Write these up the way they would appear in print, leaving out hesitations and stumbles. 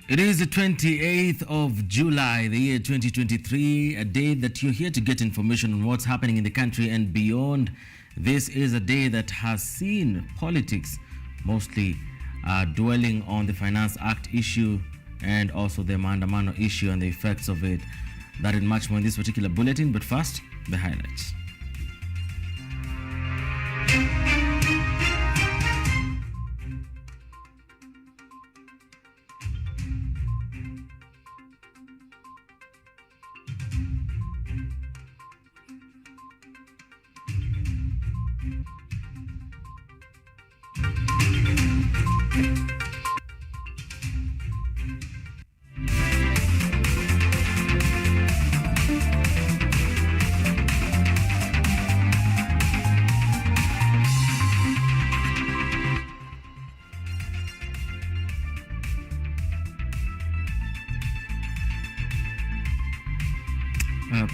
It is the 28th of July, the year 2023, a day that you're here to get information on what's happening in the country and beyond. This is a day that has seen politics mostly dwelling on the Finance Act issue and also the Maandamano issue and the effects of it. That and much more in this particular bulletin, but first, the highlights.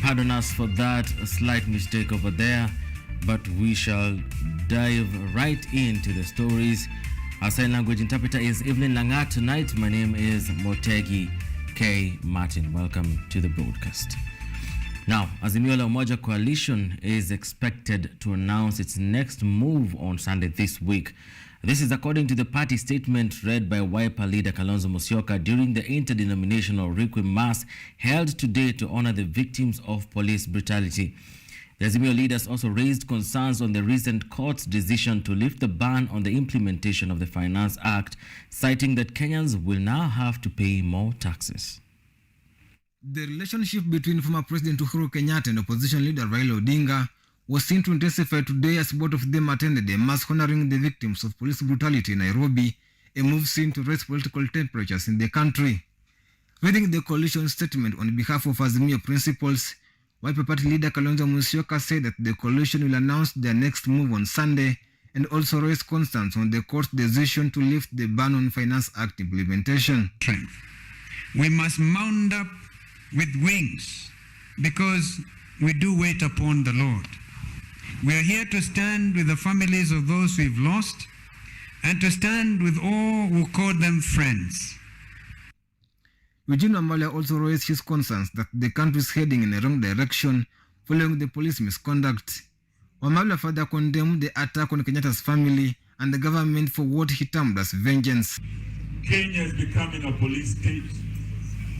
Pardon us for that slight mistake over there, but we shall dive right into the stories. Our sign language interpreter is EVELYN LANGAT tonight. My name is MUTEGI K. Martin. Welcome to the broadcast. Now, Azimio la Umoja Coalition is expected to announce its next move on Sunday this week. This is according to the party statement read by Wiper leader Kalonzo Musyoka during the interdenominational Requiem Mass held today to honor the victims of police brutality. The Azimio leaders also raised concerns on the recent court's decision to lift the ban on the implementation of the Finance Act, citing that Kenyans will now have to pay more taxes. The relationship between former President Uhuru Kenyatta and opposition leader Raila Odinga was seen to intensify today as both of them attended a mass honoring the victims of police brutality in Nairobi, a move seen to raise political temperatures in the country. Reading the coalition statement on behalf of Azimio principals, Wiper Party leader Kalonzo Musyoka said that the coalition will announce their next move on Sunday and also raise concerns on the court's decision to lift the ban on Finance Act implementation. We must mount up with wings because we do wait upon the Lord. We are here to stand with the families of those we've lost and to stand with all who call them friends. Eugene Wamalwa also raised his concerns that the country is heading in the wrong direction following the police misconduct. Wamalwa further condemned the attack on Kenyatta's family and the government for what he termed as vengeance. Kenya is becoming a police state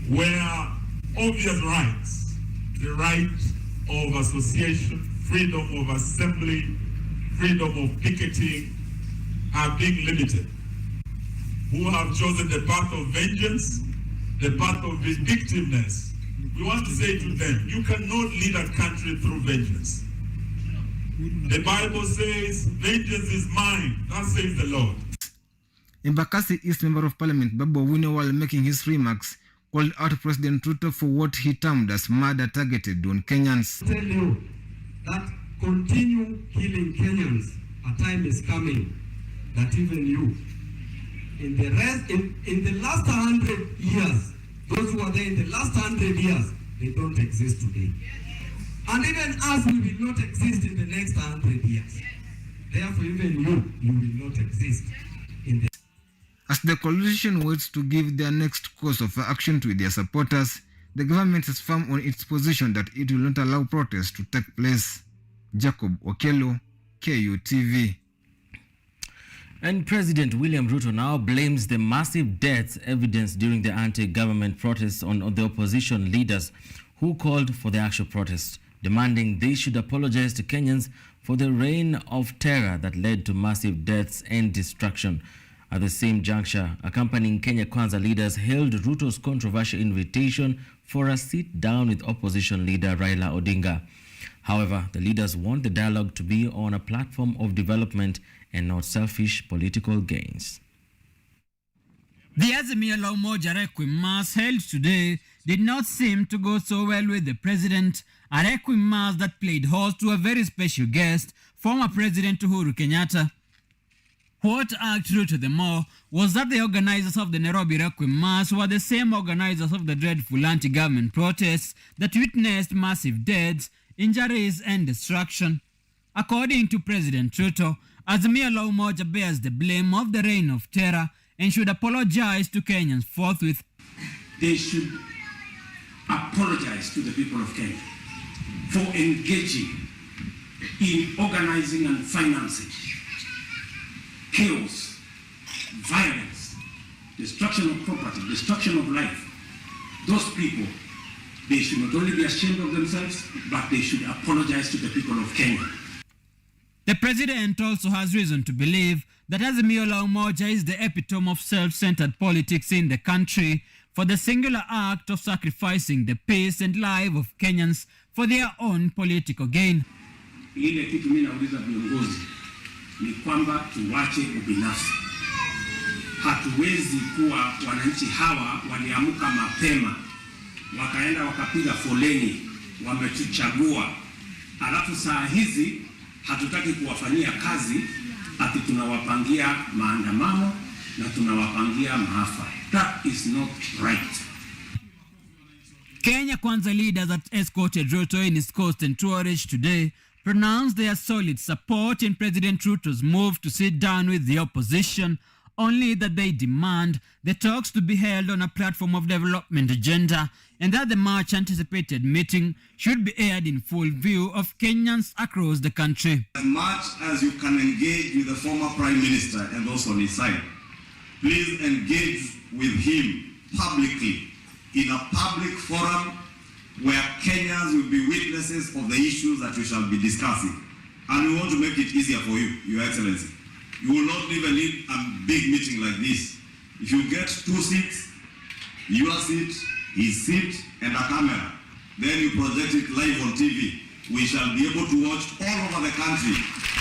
where obvious rights, the right of association, freedom of assembly, freedom of picketing are being limited. Who have chosen the path of vengeance, the path of vindictiveness. We want to say to them, you cannot lead a country through vengeance. The Bible says, vengeance is mine, that says the Lord. Embakasi East Member of Parliament Babu Owino, while making his remarks, called out President Ruto for what he termed as murder targeted on Kenyans. I tell you that continue killing Kenyans. A time is coming that even you, in the last 100 years, those who are there in the last 100 years, they don't exist today. And even us, we will not exist in the next 100 years. Therefore, even you will not exist in the. As the coalition waits to give their next course of action to their supporters, the government is firm on its position that it will not allow protests to take place. Jacob Okello, KUTV. And President William Ruto now blames the massive deaths evidenced during the anti-government protests on the opposition leaders who called for the actual protest, demanding they should apologize to Kenyans for the reign of terror that led to massive deaths and destruction. At the same juncture, accompanying Kenya Kwanza leaders hailed Ruto's controversial invitation for a sit-down with opposition leader Raila Odinga. However, the leaders want the dialogue to be on a platform of development and not selfish political gains. The Azimio la Umoja Requiem Mass held today did not seem to go so well with the president, a Requiem Mass that played host to a very special guest, former President Uhuru Kenyatta. What irked Ruto the more was that the organizers of the Nairobi Requiem Mass were the same organizers of the dreadful anti-government protests that witnessed massive deaths, injuries and destruction. According to President Ruto, Azimio la Umoja bears the blame of the reign of terror and should apologize to Kenyans forthwith. They should apologize to the people of Kenya for engaging in organizing and financing chaos, violence, destruction of property, destruction of life. Those people, they should not only be ashamed of themselves, but they should apologize to the people of Kenya. The president also has reason to believe that Azimio la Umoja is the epitome of self-centered politics in the country for the singular act of sacrificing the peace and life of Kenyans for their own political gain. Ile kitu mimi nauliza viongozi ni kwamba tuwache ubinafsi. Hatuwezi kuwa wananchi hawa waliamka mapema wakaenda wakapiga foleni wametuchagua, alafu saa hizi hatutaki kuwafanyia kazi, ati tunawapangia maandamano na tunawapangia maafa. That is not right. Kenya Kwanza leaders that escorted Ruto in his coast and tourage today pronounced their solid support in President Ruto's move to sit down with the opposition, only that they demand the talks to be held on a platform of development agenda and that the much anticipated meeting should be aired in full view of Kenyans across the country. As much as you can engage with the former Prime Minister and those on his side, please engage with him publicly in a public forum where Kenyans will be witnesses of the issues that we shall be discussing. And we want to make it easier for you, Your Excellency. You will not even need a big meeting like this. If you get 2 seats, your seat, his seat, and a camera, then you project it live on TV. We shall be able to watch all over the country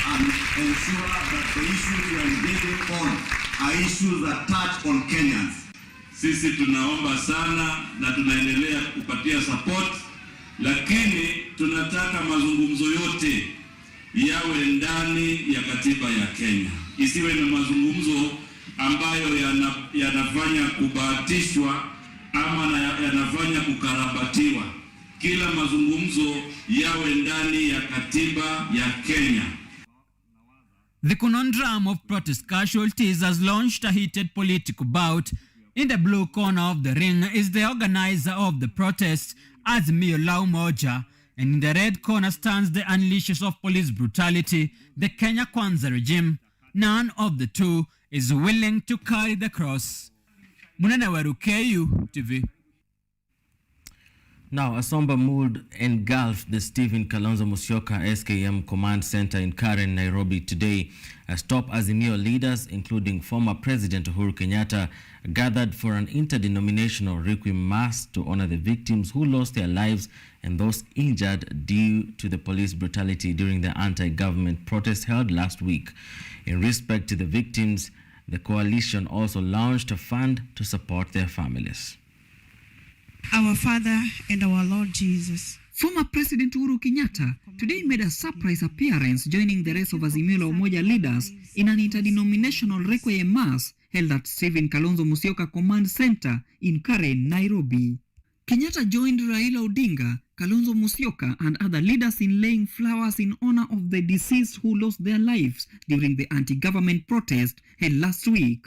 and ensure that the issues we are engaging on are issues that touch on Kenyans. Sisi tunaomba sana na tunaendelea kupatia support, lakini tunataka mazungumzo yote yawe ndani ya katiba ya Kenya. Isiwe na mazungumzo ambayo yanafanya kubahatishwa ama yanafanya kukarabatiwa. Kila mazungumzo yawe ndani ya katiba ya Kenya. The conundrum of protest casualties has launched a heated political bout. In the blue corner of the ring is the organizer of the protest, Azimio la Umoja, and in the red corner stands the unleashers of police brutality, the Kenya Kwanza regime. None of the two is willing to carry the cross. Munene Weru, KU TV. Now, a somber mood engulfed the Stephen Kalonzo Musyoka SKM Command Center in Karen, Nairobi today, as top Azimio leaders, including former President Uhuru Kenyatta, gathered for an interdenominational requiem mass to honor the victims who lost their lives and those injured due to the police brutality during the anti-government protest held last week. In respect to the victims, the coalition also launched a fund to support their families. Our Father and our Lord Jesus. Former President Uhuru Kenyatta today made a surprise appearance joining the rest of Azimio la Umoja leaders in an interdenominational requiem mass held at Stephen Kalonzo Musyoka Command Center in Karen, Nairobi. Kenyatta joined Raila Odinga, Kalonzo Musyoka and other leaders in laying flowers in honor of the deceased who lost their lives during the anti-government protest held last week.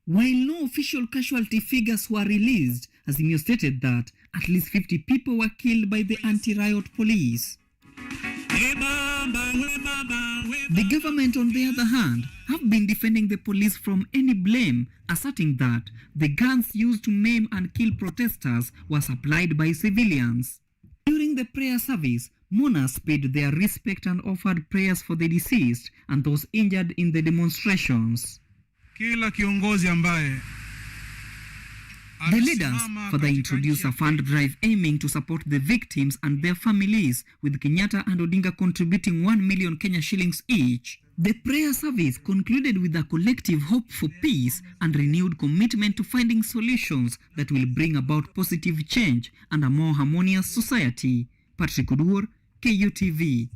While no official casualty figures were released, Azimio stated that at least 50 people were killed by the anti-riot police. The government, on the other hand, have been defending the police from any blame, asserting that the guns used to maim and kill protesters were supplied by civilians. During the prayer service, mourners paid their respect and offered prayers for the deceased and those injured in the demonstrations. Kila kiongozi ambaye the leaders further introduced a fund drive aiming to support the victims and their families, with Kenyatta and Odinga contributing 1 million Kenya shillings each. The prayer service concluded with a collective hope for peace and renewed commitment to finding solutions that will bring about positive change and a more harmonious society. Patrick Udur, KUTV.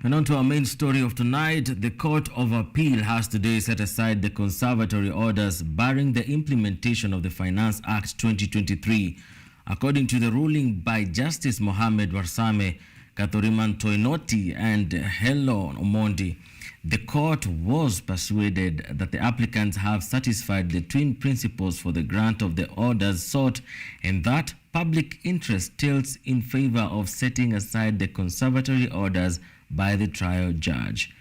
And on to our main story of tonight, the Court of Appeal has today set aside the conservatory orders barring the implementation of the Finance Act 2023. According to the ruling by Justice Mohammed Warsame, Kathoriman Toinoti and Helen Omondi. The court was persuaded that the applicants have satisfied the twin principles for the grant of the orders sought and that public interest tilts in favor of setting aside the conservatory orders by the trial judge.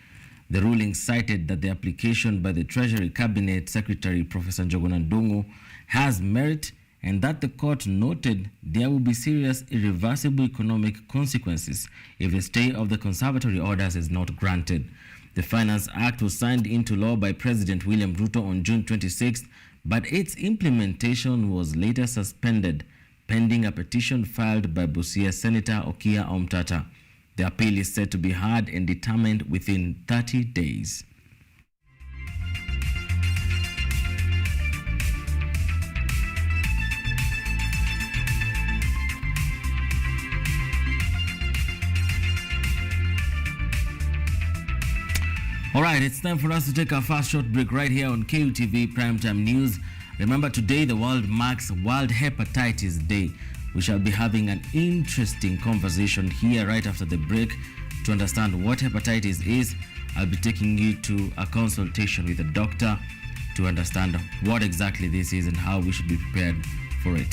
The ruling cited that the application by the Treasury Cabinet Secretary Professor Njoguna Ndung'u has merit and that the court noted there will be serious irreversible economic consequences if the stay of the conservatory orders is not granted. The Finance Act was signed into law by President William Ruto on June 26th, but its implementation was later suspended pending a petition filed by Busia Senator Okia Omtata. The appeal is set to be heard and determined within 30 days. All right, it's time for us to take our first short break right here on KUTV Primetime News. Remember, today the world marks World Hepatitis Day. We shall be having an interesting conversation here right after the break to understand what hepatitis is. I'll be taking you to a consultation with a doctor to understand what exactly this is and how we should be prepared for it.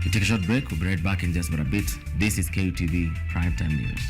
We take a short break. We'll be right back in just a bit. This is KUTV Primetime News.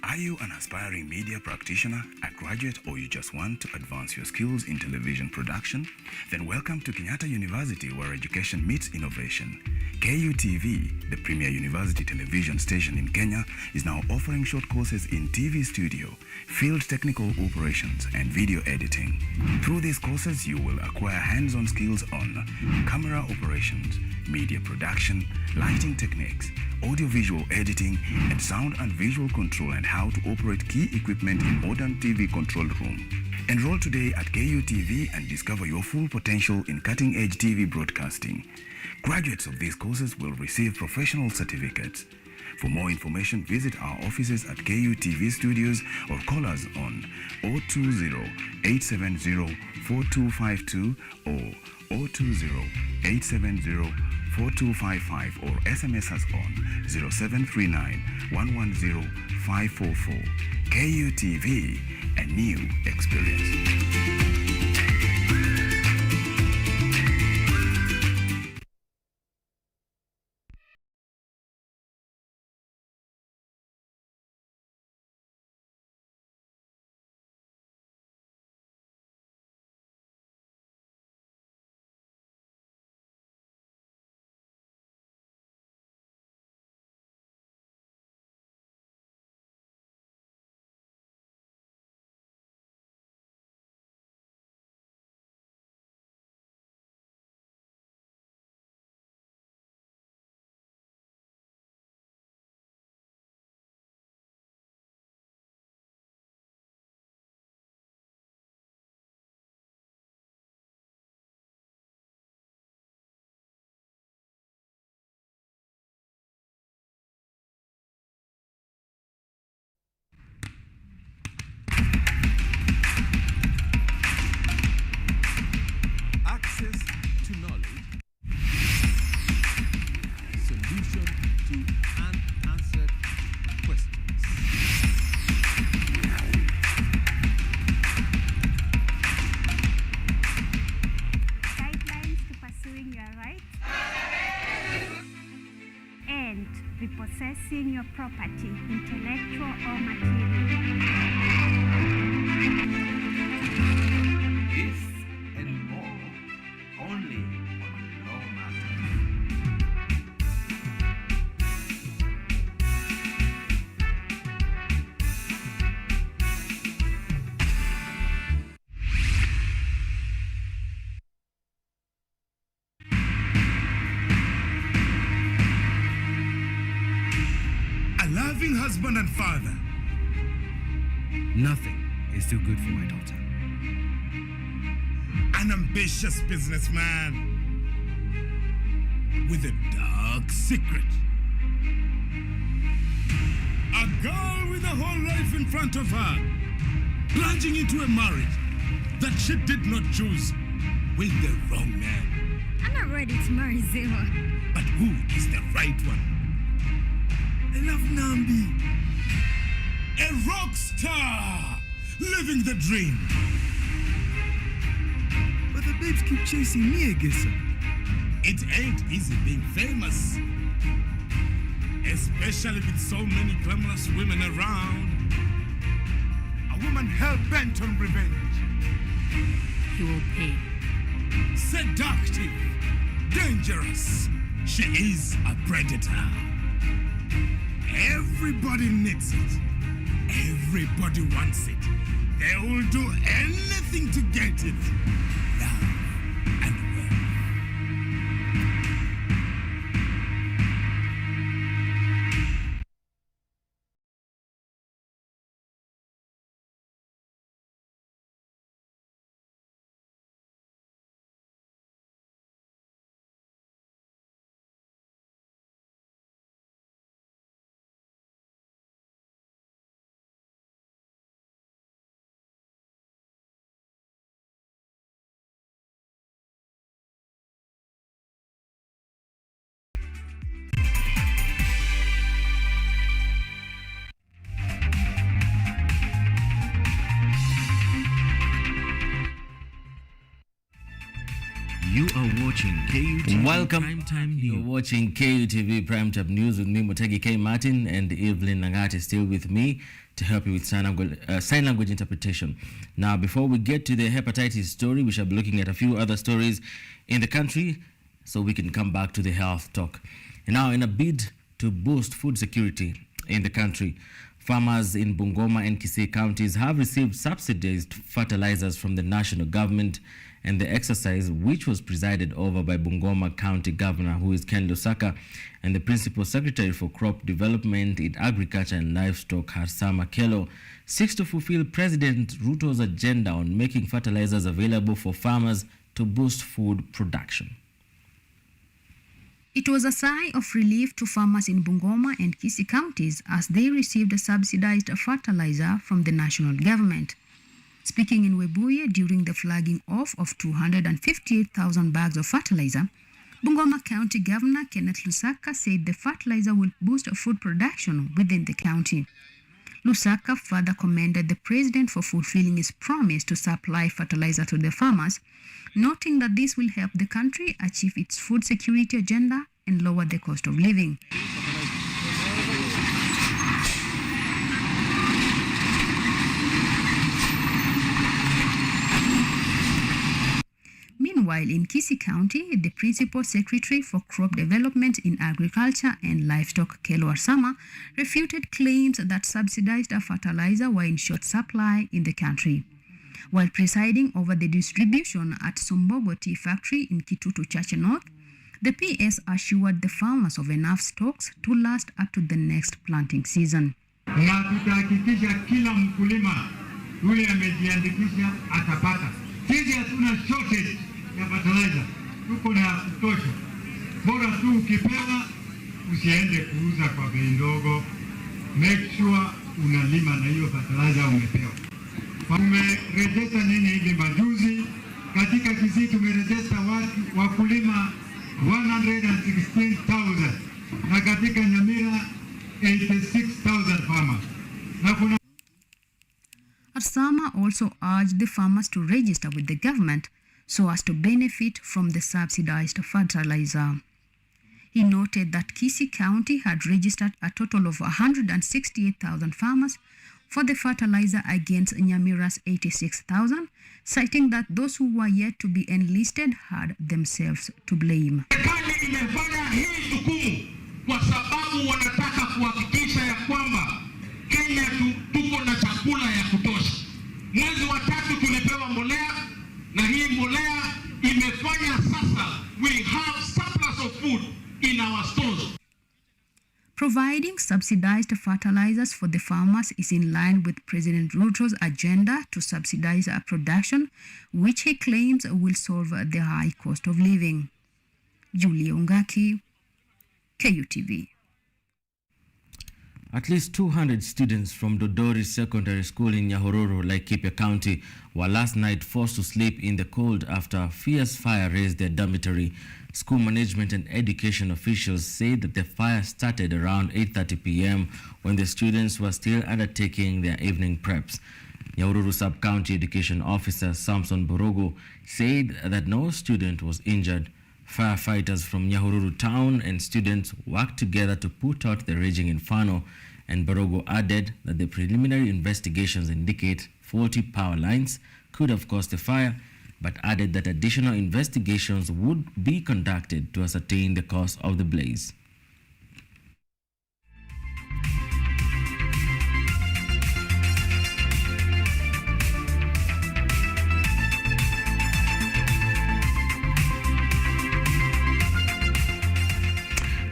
Are you an aspiring media practitioner, a graduate, or you just want to advance your skills in television production? Then welcome to Kenyatta University, where education meets innovation. KUTV, the premier university television station in Kenya, is now offering short courses in TV studio, field technical operations, and video editing. Through these courses, you will acquire hands-on skills on camera operations, media production, lighting techniques, audiovisual editing, and sound and visual control, and how to operate key equipment in modern TV control room. Enroll today at KUTV and discover your full potential in cutting-edge TV broadcasting. Graduates of these courses will receive professional certificates. For more information, visit our offices at KUTV Studios or call us on 020-870-4252 or 020-870-4255 or SMS us on 0739-110-544. KUTV, a new experience. Access to knowledge, solution to unanswered questions. Guidelines to pursuing your rights and repossessing your property, intellectual or material. This and more only on Law Matters. husband and father. Nothing is too good for my daughter. An ambitious businessman with a dark secret. A girl with a whole life in front of her, plunging into a marriage that she did not choose with the wrong man. I'm not ready to marry Zewa. But who is the right one? I love Nambi. A rock star, living the dream. But the babes keep chasing me, Agissa. It ain't easy being famous. Especially with so many glamorous women around. A woman hell-bent on revenge. He will pay. Seductive, dangerous. She is a predator. Everybody needs it. Everybody wants it. They will do anything to get it. Love and wealth. You are watching KUTV Welcome. Primetime News. You're watching KUTV Primetime News with me, MUTEGI K. Martin, and EVELYN LANGAT is still with me to help you with sign language interpretation. Now, before we get to the hepatitis story, we shall be looking at a few other stories in the country so we can come back to the health talk. And now, in a bid to boost food security in the country, farmers in Bungoma and Kisii counties have received subsidized fertilizers from the national government, and the exercise, which was presided over by Bungoma County Governor, who is Ken Lusaka, and the Principal Secretary for Crop Development in Agriculture and Livestock, Harsama Kelo, seeks to fulfill President Ruto's agenda on making fertilizers available for farmers to boost food production. It was a sigh of relief to farmers in Bungoma and Kisii counties as they received a subsidized fertilizer from the national government. Speaking in Webuye during the flagging off of 258,000 bags of fertilizer, Bungoma County Governor Kenneth Lusaka said the fertilizer will boost food production within the county. Lusaka further commended the president for fulfilling his promise to supply fertilizer to the farmers, noting that this will help the country achieve its food security agenda and lower the cost of living. Meanwhile, in Kisii County, the Principal Secretary for Crop Development in Agriculture and Livestock, Kelo Arsama, refuted claims that subsidized fertilizer were in short supply in the country. While presiding over the distribution at Sombogo Tea Factory in Kitutu Chache North, the PS assured the farmers of enough stocks to last up to the next planting season. Na tutahakikisha kila mkulima yule amejiandikisha atapata. Sisi hatuna shortage ya fertilizer, tuko na kutosha. Bora tu ukipewa usiende kuuza kwa bei ndogo. Make sure unalima na hiyo fertilizer umepewa. Tumerejesta nini hivi majuzi katika Kisii, tumerejesta wakulima 116,000 na katika Nyamira 86,000 farmers. Na kuna Arsama also urged the farmers to register with the government so as to benefit from the subsidized fertilizer. He noted that Kisii County had registered a total of 168,000 farmers for the fertilizer against Nyamira's 86,000, citing that those who were yet to be enlisted had themselves to blame. Serikali imefanya hii jukumu kwa sababu wanataka kuhakikisha ya kwamba Kenya tuko na chakula ya kutosha. Mwezi wa 3 tulipewa mbolea na hii mbolea imefanya sasa we have surplus of food in our stores. Providing subsidized fertilizers for the farmers is in line with President Ruto's agenda to subsidize production, which he claims will solve the high cost of living. Julia Ungaki, KUTV. At least 200 students from Dodori Secondary School in Nyahururu, Laikipia County, were last night forced to sleep in the cold after a fierce fire razed their dormitory. School management and education officials say that the fire started around 8:30 p.m. when the students were still undertaking their evening preps. Nyahururu Sub-County Education Officer Samson Borogo said that no student was injured. Firefighters from Nyahururu town and students worked together to put out the raging inferno, and Borogo added that the preliminary investigations indicate faulty power lines could have caused the fire, but added that additional investigations would be conducted to ascertain the cause of the blaze.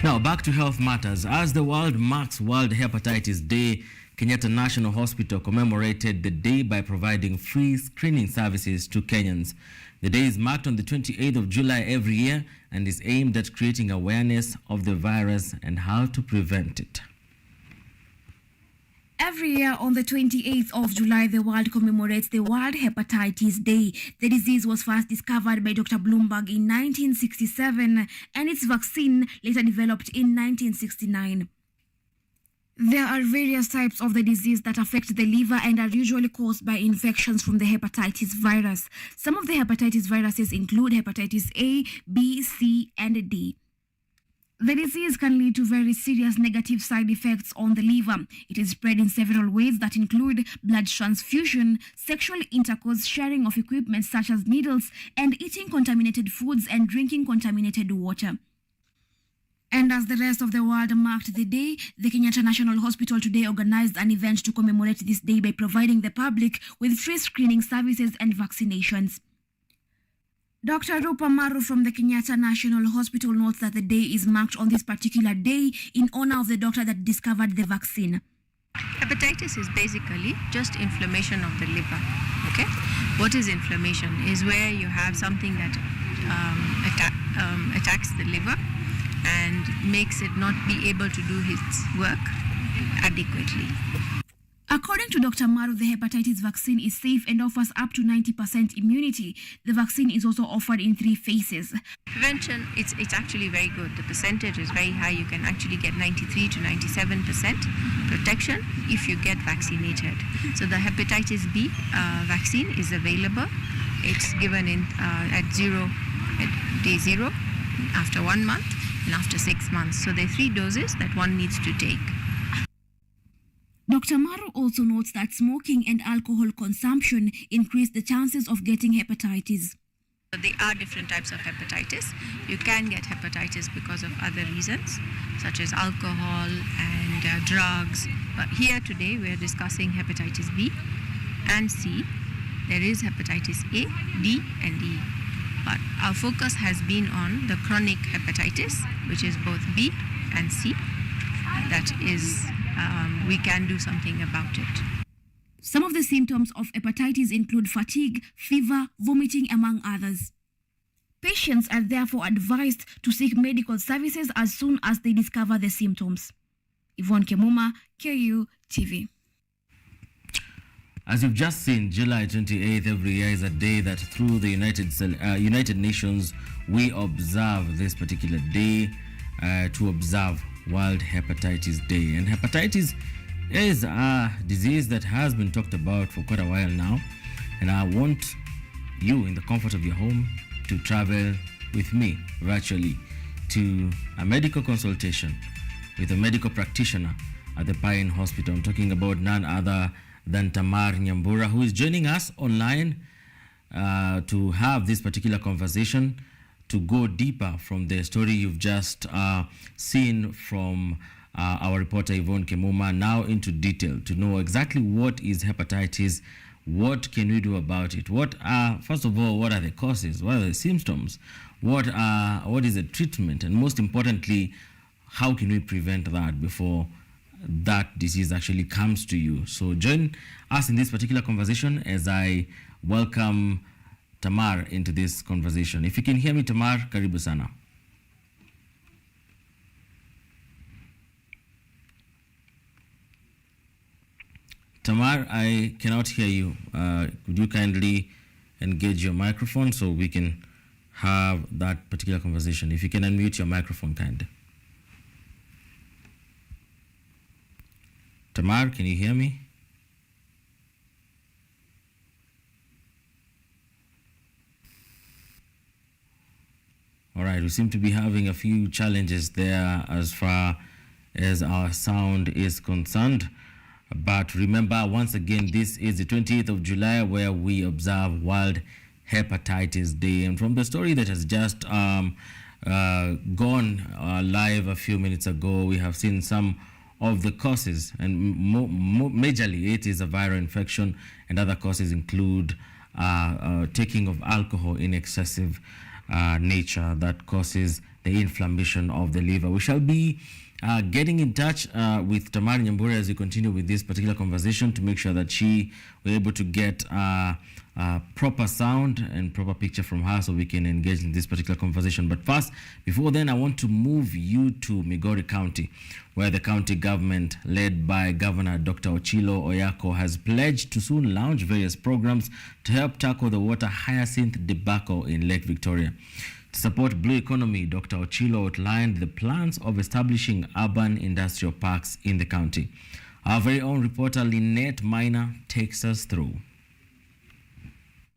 Now, back to health matters. As the world marks World Hepatitis Day, Kenyatta National Hospital commemorated the day by providing free screening services to Kenyans. The day is marked on the 28th of July every year and is aimed at creating awareness of the virus and how to prevent it. Every year on the 28th of July, the world commemorates the World Hepatitis Day. The disease was first discovered by Dr. Bloomberg in 1967 and its vaccine later developed in 1969. There are various types of the disease that affect the liver and are usually caused by infections from the hepatitis virus. Some of the hepatitis viruses include hepatitis A, B, C, and D. The disease can lead to very serious negative side effects on the liver. It is spread in several ways that include blood transfusion, sexual intercourse, sharing of equipment such as needles, and eating contaminated foods and drinking contaminated water. And as the rest of the world marked the day, the Kenyatta National Hospital today organized an event to commemorate this day by providing the public with free screening services and vaccinations. Dr. Rupa Maru from the Kenyatta National Hospital notes that the day is marked on this particular day in honor of the doctor that discovered the vaccine. Hepatitis is basically just inflammation of the liver. Okay, what is inflammation? Is where you have something that attacks the liver and makes it not be able to do its work adequately. According to Dr. Maru, the hepatitis vaccine is safe and offers up to 90% immunity. The vaccine is also offered in 3 phases. Prevention, it's actually very good. The percentage is very high. You can actually get 93 to 97% protection if you get vaccinated. So the hepatitis B vaccine is available. It's given at day 0, after 1 month, and after 6 months. So there are 3 doses that one needs to take. Dr. Maru also notes that smoking and alcohol consumption increase the chances of getting hepatitis. There are different types of hepatitis. You can get hepatitis because of other reasons, such as alcohol and drugs. But here today we are discussing hepatitis B and C. There is hepatitis A, D, and E. But our focus has been on the chronic hepatitis, which is both B and C. That is, we can do something about it. Some of the symptoms of hepatitis include fatigue, fever, vomiting, among others. Patients are therefore advised to seek medical services as soon as they discover the symptoms. Yvonne Kemuma, KU TV. As you've just seen, July 28th every year is a day that through the United Nations we observe this particular day to observe World Hepatitis Day. And hepatitis is a disease that has been talked about for quite a while now. And I want you in the comfort of your home to travel with me virtually to a medical consultation with a medical practitioner at the Pine Hospital. I'm talking about none other than Tamar Nyambura, who is joining us online to have this particular conversation, to go deeper from the story you've just seen from our reporter Yvonne Kemuma, now into detail to know exactly what is hepatitis, what can we do about it, first of all, what are the causes, what are the symptoms, what is the treatment, and most importantly, how can we prevent that before that disease actually comes to you? So join us in this particular conversation as I welcome Tamar into this conversation. If you can hear me, Tamar, karibu sana. Tamar, I cannot hear you. Could you kindly engage your microphone so we can have that particular conversation? If you can unmute your microphone, kindly. Tamar, can you hear me? All right, we seem to be having a few challenges there as far as our sound is concerned. But remember, once again, this is the 28th of July where we observe World Hepatitis Day. And from the story that has just gone live a few minutes ago, we have seen some of the causes, and majorly it is a viral infection, and other causes include taking of alcohol in excessive nature that causes the inflammation of the liver. We shall be getting in touch with Tamar Nyambura as we continue with this particular conversation to make sure that she was able to get proper sound and proper picture from her so we can engage in this particular conversation. But first, before then, I want to move you to Migori County, where the county government, led by Governor Dr. Ochilo Oyako, has pledged to soon launch various programs to help tackle the water hyacinth debacle in Lake Victoria. To support blue economy, Dr. Ochilo outlined the plans of establishing urban industrial parks in the county. Our very own reporter Lynette Minor takes us through.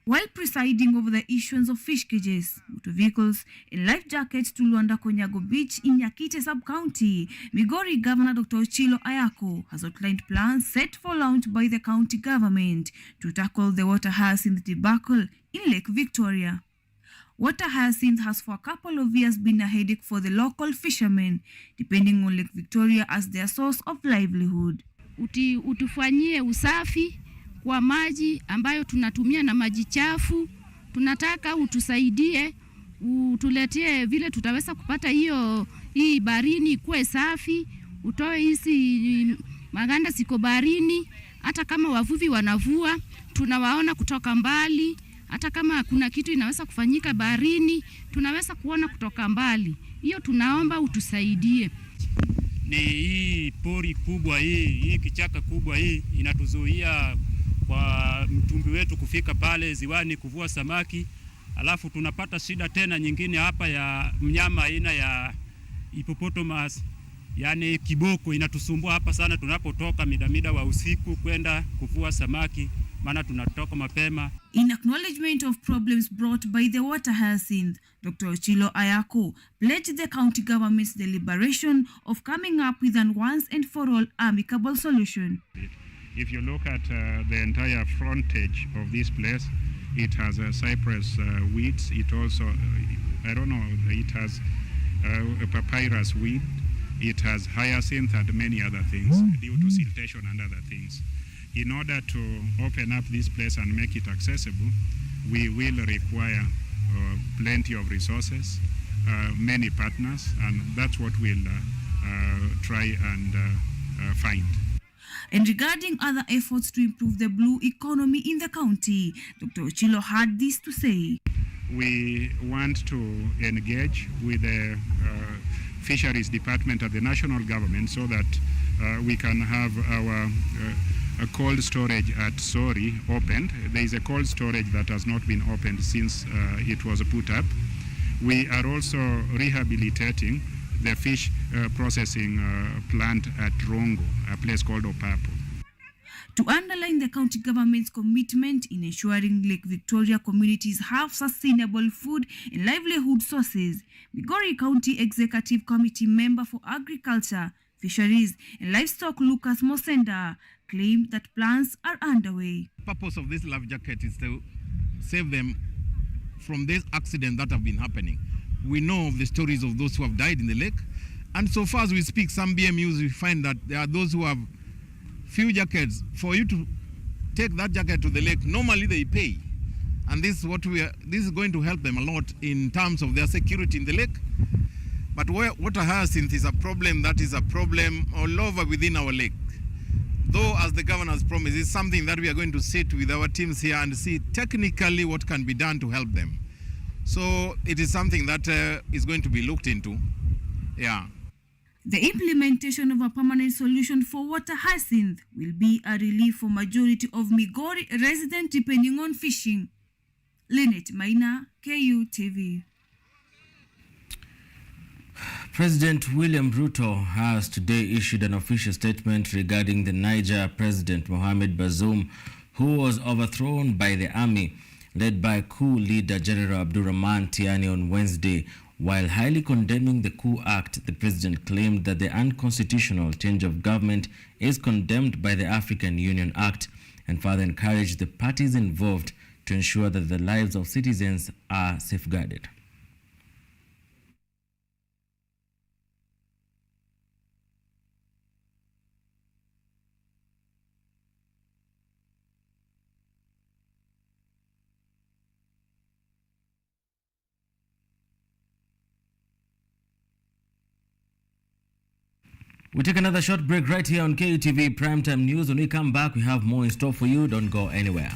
While presiding over the issuance of fish cages, motor vehicles, and life jackets to Luanda Konyago Beach in Nyakite sub-county, Migori Governor Dr. Ochilo Oyako has outlined plans set for launch by the county government to tackle the water hyacinth debacle in Lake Victoria. Water hyacinth has for a couple of years been a headache for the local fishermen, depending on Lake Victoria as their source of livelihood. Utufanyie usafi kwa maji ambayo tunatumia na maji chafu. Tunataka utusaidie, utuletee vile tutaweza kupata hii barini kuwe safi, utoe hizi maganda siko barini. Hata kama wavuvi wanavua, tunawaona kutoka mbali. Hata kama kuna kitu inaweza kufanyika baharini, tunaweza kuona kutoka mbali. Hiyo tunaomba utusaidie. Ni hii pori kubwa hii kichaka kubwa hii inatuzuia kwa mtumbi wetu kufika pale ziwani kuvua samaki. Alafu tunapata shida tena nyingine hapa ya mnyama aina ya hippopotamus, yani kiboko, inatusumbua hapa sana tunapotoka midamida wa usiku kwenda kuvua samaki, maana tunatoka mapema. In acknowledgement of problems brought by the water hyacinth, Dr. Ochilo Oyako pledged the county government's deliberation of coming up with an once and for all amicable solution. If you look at the entire frontage of this place, it has cypress weeds. It also, it has a papyrus weed. It has hyacinth and many other things due to siltation and other things. In order to open up this place and make it accessible, we will require plenty of resources, many partners, and that's what we'll try and find. And regarding other efforts to improve the blue economy in the county, Dr. Ochilo had this to say. We want to engage with the fisheries department at the national government so that we can have our cold storage at Sori opened. There is a cold storage that has not been opened since it was put up. We are also rehabilitating the fish processing plant at Rongo, a place called Opapo. To underline the county government's commitment in ensuring Lake Victoria communities have sustainable food and livelihood sources, Migori County Executive Committee member for Agriculture, Fisheries and Livestock Lucas Mosenda claimed that plans are underway. The purpose of this life jacket is to save them from these accidents that have been happening. We know of the stories of those who have died in the lake, and so far as we speak, some BMUs, we find that there are those who have few jackets. For you to take that jacket to the lake, normally they pay, and this is what this is going to help them a lot in terms of their security in the lake. But water hyacinth is a problem that is a problem all over within our lake. Though, as the governor has promised, it's something that we are going to sit with our teams here and see technically what can be done to help them. So it is something that is going to be looked into. Yeah. The implementation of a permanent solution for water hyacinth will be a relief for majority of Migori residents depending on fishing. Lynette Maina, KUTV. President William Ruto has today issued an official statement regarding the Niger President Mohamed Bazoum, who was overthrown by the army led by coup leader General Abdurrahman Tiani on Wednesday. While highly condemning the coup act, the president claimed that the unconstitutional change of government is condemned by the African Union Act and further encouraged the parties involved to ensure that the lives of citizens are safeguarded. We take another short break right here on KUTV Primetime News. When we come back, we have more in store for you. Don't go anywhere.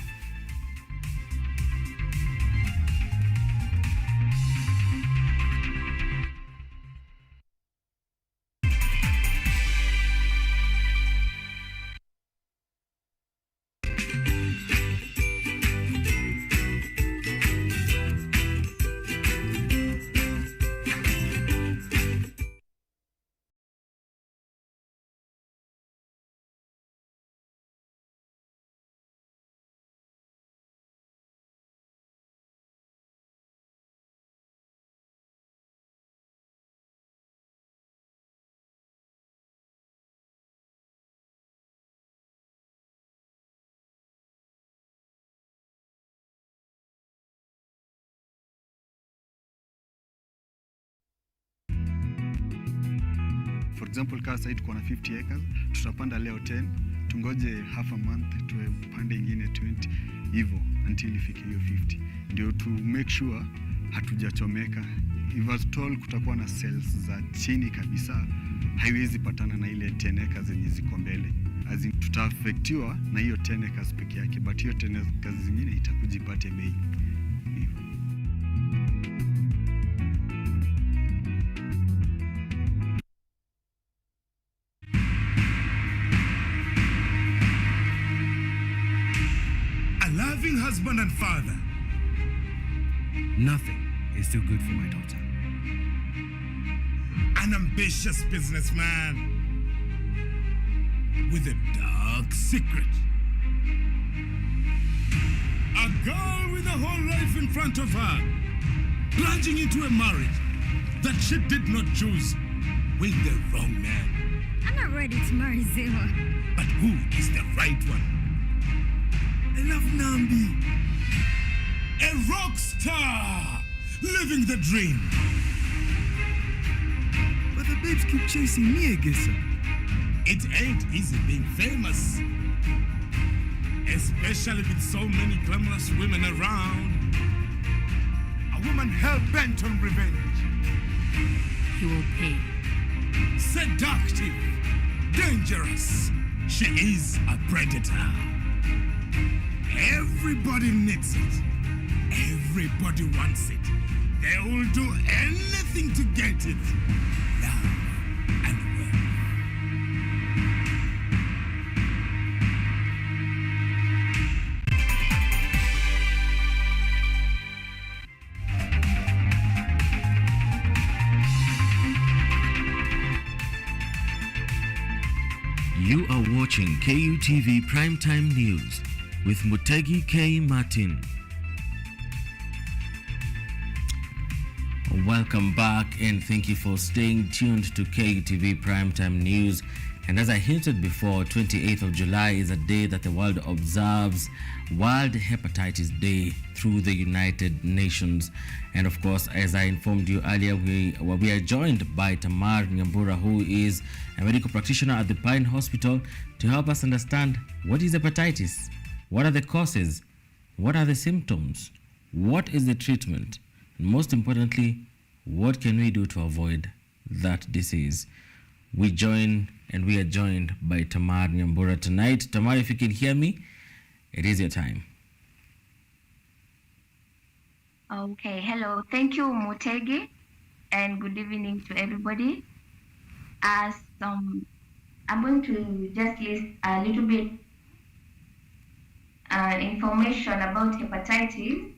For example, kama sasa tuko na 50 acres, tutapanda leo 10, tungoje half a month tupande ingine 20 hivyo until ifike hiyo 50. Ndio to make sure hatujachomeka. If at all kutakuwa na cells za chini kabisa, haiwezi patana na ile 10 acres zenye ziko mbele. As in tutaaffectiwa na hiyo 10 acres peke yake, but hiyo 10 acres zingine itakujipate bei. Loving husband and father. Nothing is too good for my daughter. An ambitious businessman with a dark secret. A girl with a whole life in front of her, plunging into a marriage that she did not choose with the wrong man. I'm not ready to marry Zewa. But who is the right one? I love Nambi. A rock star living the dream. But the babes keep chasing me, Egesa. It ain't easy being famous, especially with so many glamorous women around. A woman hell-bent on revenge. He will pay. Seductive, dangerous. She is a predator. Everybody needs it. Everybody wants it. They will do anything to get it. Love and wealth. You are watching KUTV Primetime News with Mutegi K. Martin. Welcome back and thank you for staying tuned to KUTV Primetime News. And as I hinted before, 28th of July is a day that the world observes World Hepatitis Day through the United Nations. And of course, as I informed you earlier, we are joined by Tamar Nyambura, who is a medical practitioner at the Pine Hospital, to help us understand what is hepatitis, what are the causes, what are the symptoms, what is the treatment, and most importantly, what can we do to avoid that disease. We are joined by Tamar Nyambura tonight. Tamar, if you can hear me, it is your time. Okay, hello. Thank you, Mutegi, and good evening to everybody. As I'm going to just list a little bit information about hepatitis.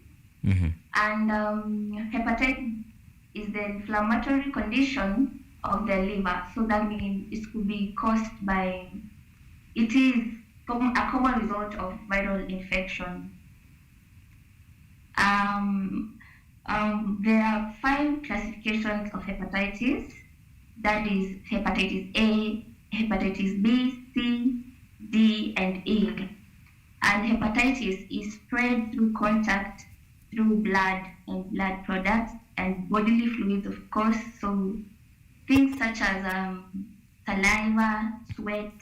And hepatitis is the inflammatory condition of the liver. So that means it could be caused by, it is a common result of viral infection. There are 5 classifications of hepatitis. That is hepatitis A, hepatitis B, C, D, and E. And hepatitis is spread through contact, through blood and blood products, and bodily fluids, of course. So things such as saliva, sweat,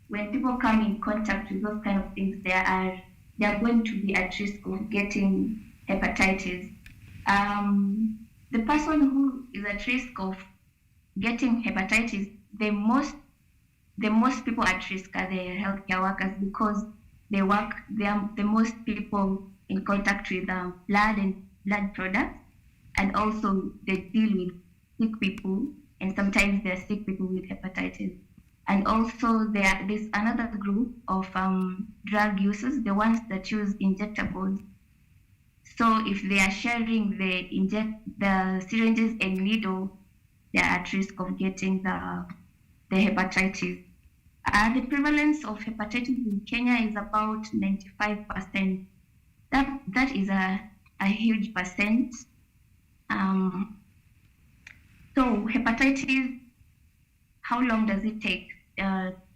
when people come in contact with those kind of things, they are going to be at risk of getting hepatitis. The person who is at risk of getting hepatitis, the most people at risk are the healthcare workers, because they are the most people in contact with blood and blood products, and also they deal with sick people, and sometimes there are sick people with hepatitis. And also there's another group of drug users, the ones that use injectables. So if they are sharing the syringes and needles, they are at risk of getting the hepatitis. The prevalence of hepatitis in Kenya is about 95%. That is a huge percent. So hepatitis, how long does it take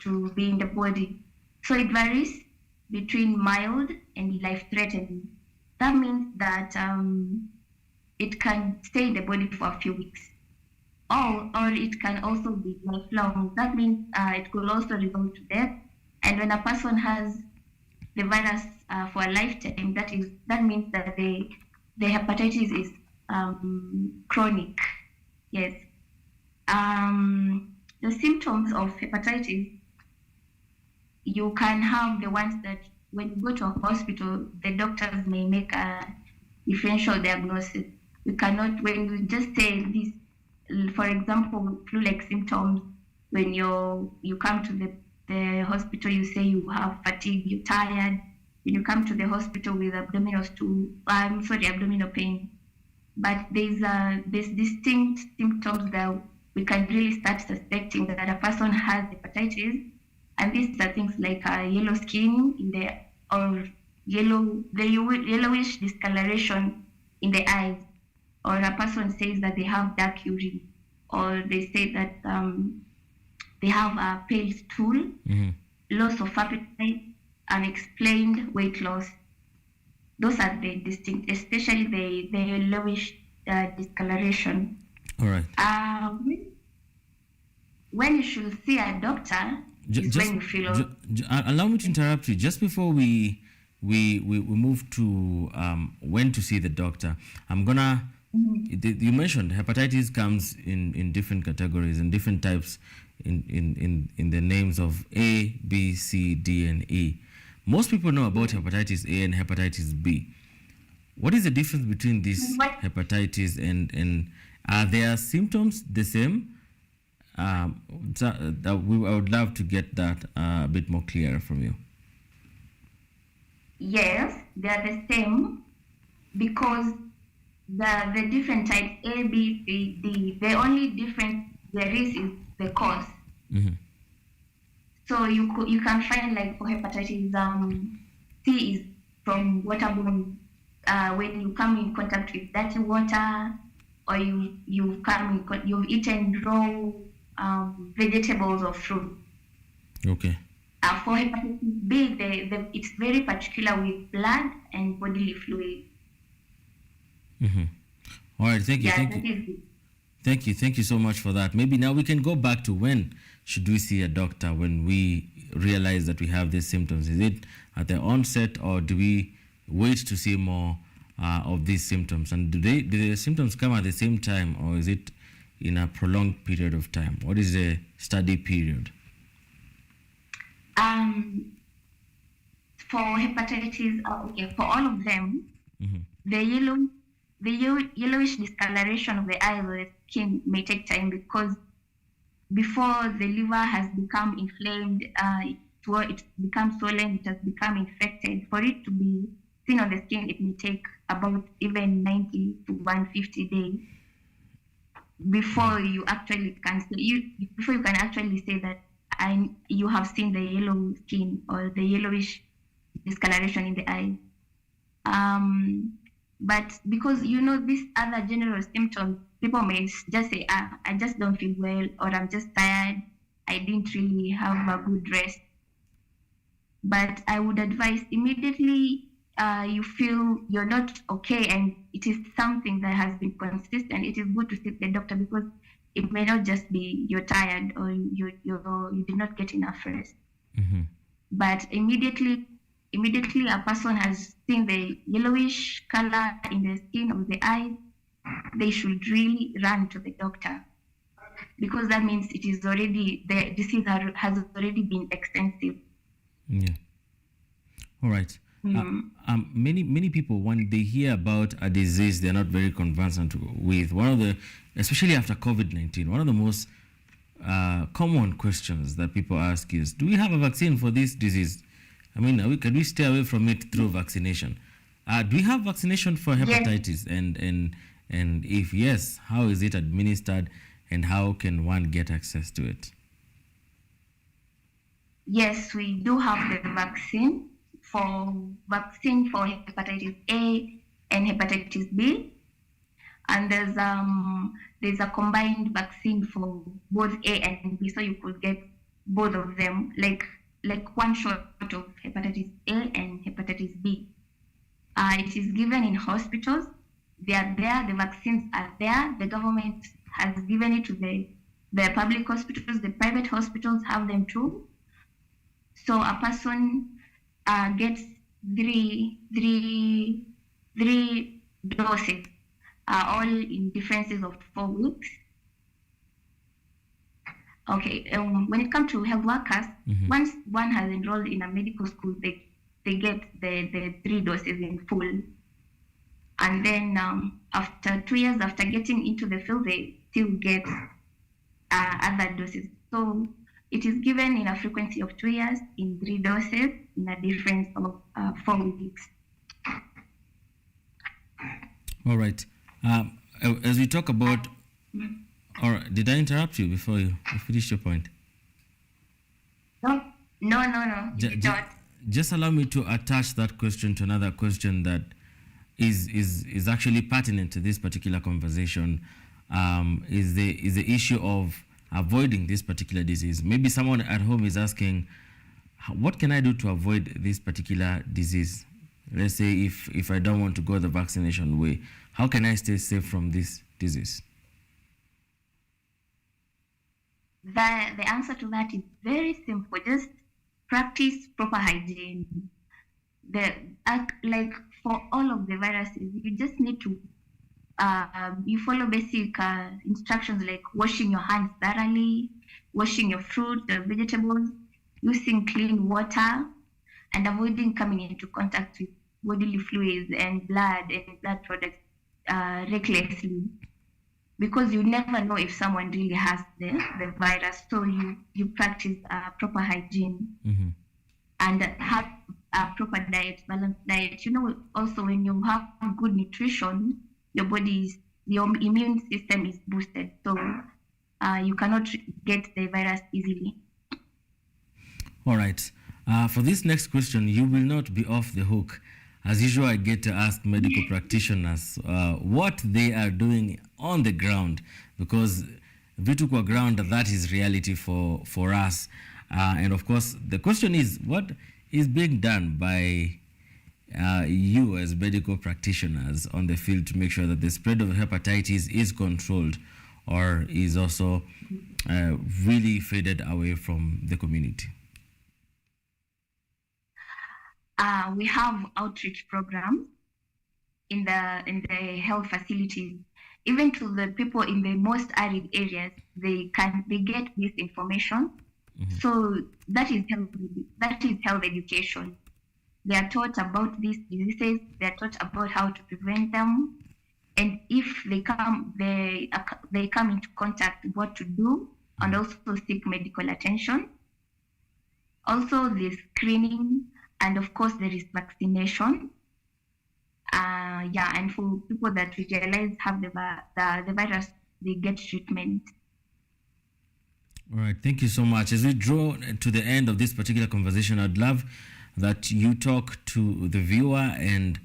to be in the body? So it varies between mild and life-threatening. That means that it can stay in the body for a few weeks, or it can also be lifelong. That means it could also result to death. And when a person has the virus for a lifetime, that means that the hepatitis is chronic. Yes. The symptoms of hepatitis, you can have the ones that when you go to a hospital, the doctors may make a differential diagnosis. We cannot, when you just say this, for example, flu-like symptoms, when you come to the hospital, you say you have fatigue, you're tired. When you come to the hospital with abdominal pain. But there's distinct symptoms that we can really start suspecting that a person has hepatitis, and these are things like yellow skin or yellowish discoloration in the eyes, or a person says that they have dark urine, or they say that they have a pale stool, loss of appetite, unexplained weight loss. Those are the distinct, especially the yellowish discoloration. All right. When you should see a doctor is when you feel. Allow me to interrupt you. Just before we move to when to see the doctor, I'm gonna. You mentioned hepatitis comes in different categories and different types in the names of A, B, C, D, and E. Most people know about hepatitis A and hepatitis B. What is the difference between these hepatitis and are their symptoms the same? I would love to get that a bit more clear from you. Yes, they are the same, because the different types A, B, C, D, the only difference there is the cause. So you can find, like, for hepatitis C is from waterborne, when you come in contact with dirty water, or you've eaten raw vegetables or fruit. Okay. For hepatitis B, it's very particular with blood and bodily fluid. All right, thank you. Thank you so much for that. Maybe now we can go back to when should we see a doctor when we realize that we have these symptoms? Is it at the onset, or do we wait to see more of these symptoms? And do the symptoms come at the same time, or is it in a prolonged period of time? What is the study period? For hepatitis, okay, for all of them, the yellowish discoloration of the eye or the skin may take time, because before the liver has become inflamed, it becomes swollen, it has become infected. For it to be seen on the skin, it may take about even 90 to 150 days before you actually can actually say that you have seen the yellow skin or the yellowish discoloration in the eye. But because these other general symptoms, people may just say, I just don't feel well, or I'm just tired, I didn't really have a good rest. But I would advise immediately you feel you're not okay and it is something that has been consistent, it is good to see the doctor, because it may not just be you're tired or you did not get enough rest. But immediately a person has seen the yellowish color in the skin of the eye, they should really run to the doctor, because that means it is already, the disease has already been extensive. Yeah. All right. Many people, when they hear about a disease they're not very conversant with, especially after COVID-19, one of the most common questions that people ask is, do we have a vaccine for this disease? I mean, can we stay away from it through vaccination? Do we have vaccination for hepatitis? Yes. And if yes, how is it administered and how can one get access to it? Yes, we do have the vaccine for hepatitis A and hepatitis B, and there's a combined vaccine for both A and B, so you could get both of them, like one shot of hepatitis A and hepatitis B. It is given in hospitals. They are there. The vaccines are there. The government has given it to the public hospitals. The private hospitals have them too. So a person gets three doses, all in differences of 4 weeks. Okay, when it comes to health workers, once one has enrolled in a medical school, they get the 3 doses in full. And then after 2 years after getting into the field, they still get other doses. So it is given in a frequency of 2 years in 3 doses in a difference of 4 weeks. All right. As we talk about, or did I interrupt you before you finished your point? No. Just allow me to attach that question to another question that is actually pertinent to this particular conversation. Is the issue of avoiding this particular disease. Maybe someone at home is asking, what can I do to avoid this particular disease? Let's say if I don't want to go the vaccination way, how can I stay safe from this disease? The answer to that is very simple. Just practice proper hygiene. Like for all of the viruses, you just need to you follow basic instructions like washing your hands thoroughly, washing your fruits or vegetables, using clean water, and avoiding coming into contact with bodily fluids and blood products recklessly, because you never know if someone really has the virus. So you practice proper hygiene and have a proper diet, balanced diet. Also when you have good nutrition, your immune system is boosted, so you cannot get the virus easily. All right. For this next question, you will not be off the hook. As usual, I get to ask medical practitioners what they are doing on the ground, because vitu kwa ground, that is reality for us. And of course, the question is, what is being done by you as medical practitioners on the field to make sure that the spread of hepatitis is controlled or is also really faded away from the community? We have outreach programs in the health facilities, even to the people in the most arid areas, they get this information. So that is health education. They are taught about these diseases. They are taught about how to prevent them, and if they come into contact, what to do, and also seek medical attention. Also, the screening, and of course there is vaccination. And for people that we realize have the virus, they get treatment. All right, thank you so much. As we draw to the end of this particular conversation, I'd love that you talk to the viewer and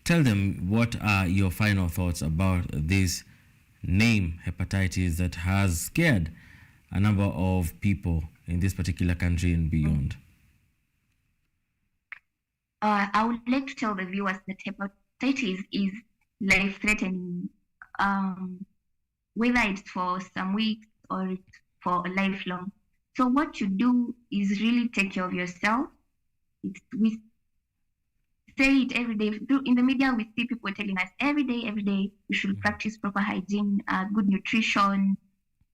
tell them what are your final thoughts about this name, hepatitis, that has scared a number of people in this particular country and beyond. I would like to tell the viewers that hepatitis is life-threatening, whether it's for some weeks or it's for a lifelong. So what you do is really take care of yourself. We say it every day. In the media, we see people telling us every day, we should practice proper hygiene, good nutrition.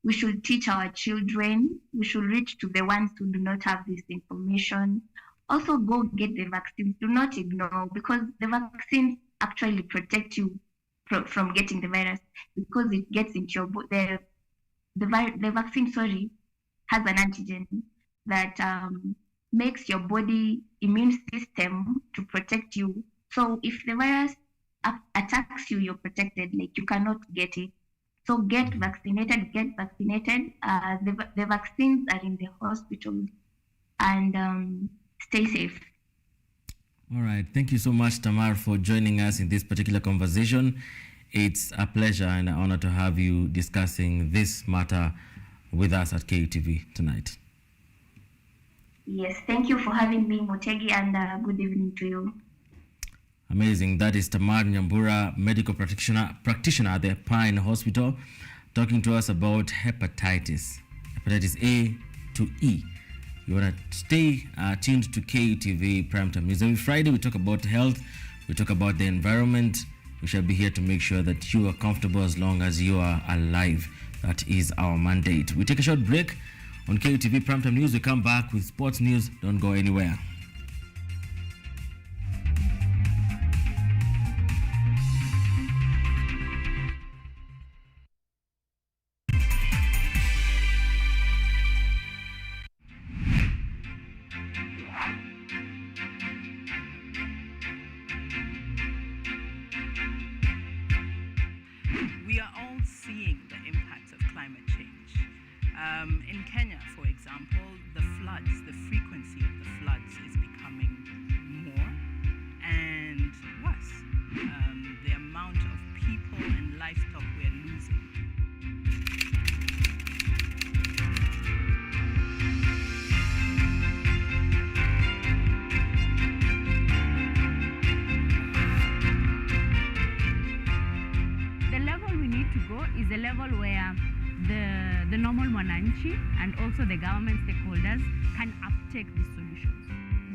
We should teach our children. We should reach to the ones who do not have this information. Also, go get the vaccines. Do not ignore, because the vaccines actually protect you from getting the virus, because it gets into your body. The vaccine, has an antigen that makes your body immune system to protect you. So if the virus attacks you, you're protected. Like, you cannot get it. So get vaccinated. The vaccines are in the hospitals, and stay safe. All right. Thank you so much, Tamar, for joining us in this particular conversation. It's a pleasure and an honor to have you discussing this matter with us at KUTV tonight. Yes, thank you for having me, Mutegi, and good evening to you. Amazing. That is Tamar Nyambura, medical practitioner at the Pine Hospital, talking to us about hepatitis A to E. You want to stay tuned to KUTV Primetime News. Every Friday we talk about health, we talk about the environment. We shall be here to make sure that you are comfortable as long as you are alive. That is our mandate. We take a short break on KUTV Primetime News. We come back with sports news. Don't go anywhere. We are all seeing the impacts of climate change. In Kenya, for example, the frequency of the floods is becoming more and worse. The amount of people and livestock we're losing. The level we need to go is a level where the normal mwananchi and also the government stakeholders can uptake these solutions.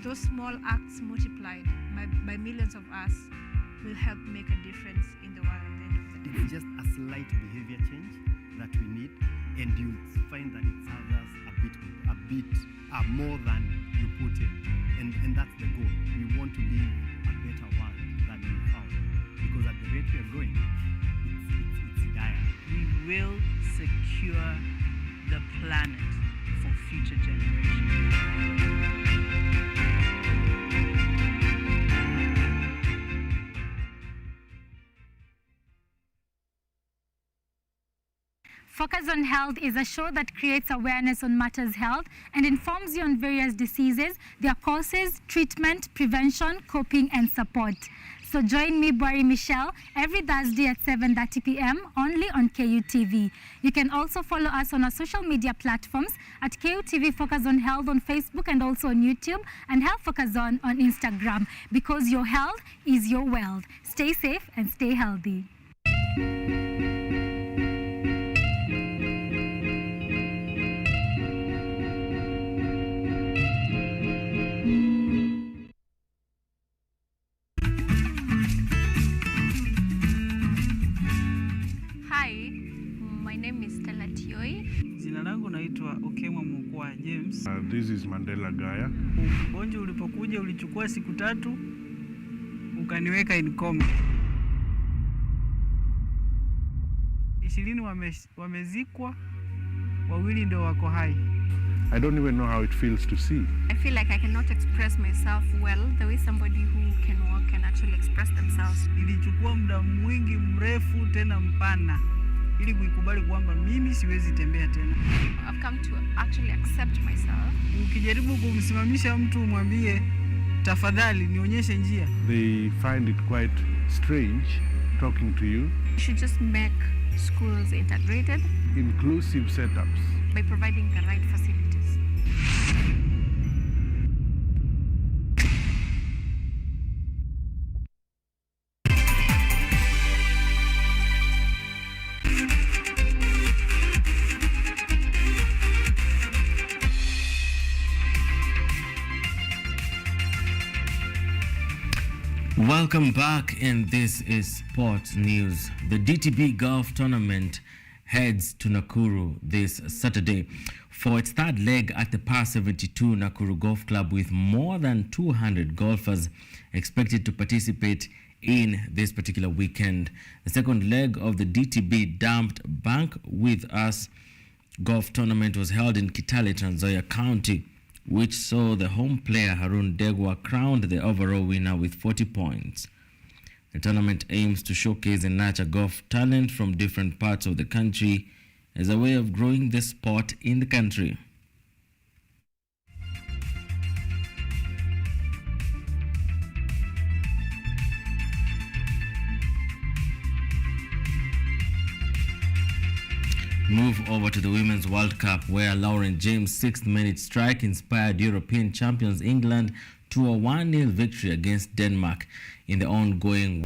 Those small acts multiplied by millions of us will help make a difference in the world at the end of the day. It's just a slight behavior change that we need, and you find that it serves us a bit more than you put in. And that's the goal. We want to live a better world than we found, because at the rate we are going, it's dire. We will secure the planet for future generations. Focus on Health is a show that creates awareness on matters health and informs you on various diseases, their causes, treatment, prevention, coping, and support. So join me, Boari Michelle, every Thursday at 7:30 p.m. only on KUTV. You can also follow us on our social media platforms at KUTV Focus on Health on Facebook and also on YouTube, and Health Focus on Instagram, because your health is your wealth. Stay safe and stay healthy. naitwa Okemwa Mukwa James. This is Mandela Gaya. Ugonjwa ulipokuja ulichukua siku 3 ukaniweka in coma. 20 wamezikwa, 2 ndio wako hai. I don't even know how it feels to see. I feel like I cannot express myself well the way somebody who can walk can actually express themselves. Ilichukua muda mwingi mrefu tena mpana ili kuikubali kwamba mimi siwezi tembea tena. I've come to actually accept myself. Ukijaribu kumsimamisha mtu umwambie tafadhali nionyeshe njia, they find it quite strange talking to you. You should just make schools integrated, inclusive setups by providing the right facilities. Welcome back, and this is Sport News. The DTB Golf Tournament heads to Nakuru this Saturday for its 3rd leg at the Par 72 Nakuru Golf Club, with more than 200 golfers expected to participate in this particular weekend. The second leg of the DTB Dumped Bank With Us Golf Tournament was held in Kitale, Trans Nzoia County, which saw the home player Harun Degwa crowned the overall winner with 40 points. The tournament aims to showcase and nurture golf talent from different parts of the country as a way of growing the sport in the country. Move over to the Women's World Cup, where Lauren James' 6th-minute strike inspired European champions England to a 1-0 victory against Denmark in the ongoing.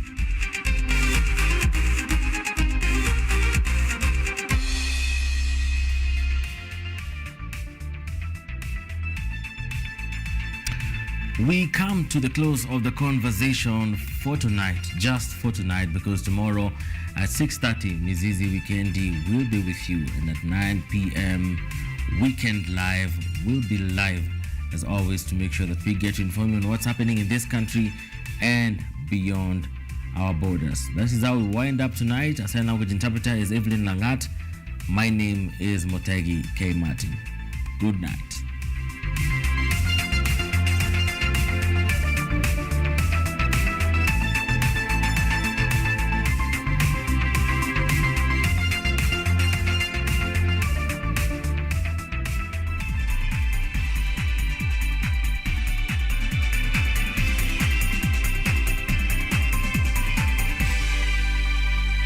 We come to the close of the conversation for tonight, just for tonight, because tomorrow at 6:30, Mizizi Weekendi will be with you, and at 9 p.m. Weekend Live will be live, as always, to make sure that we get you informed on what's happening in this country and beyond our borders. This is how we wind up tonight. Our sign language interpreter is EVELYN LANGAT. My name is MUTEGI K. Martin. Good night.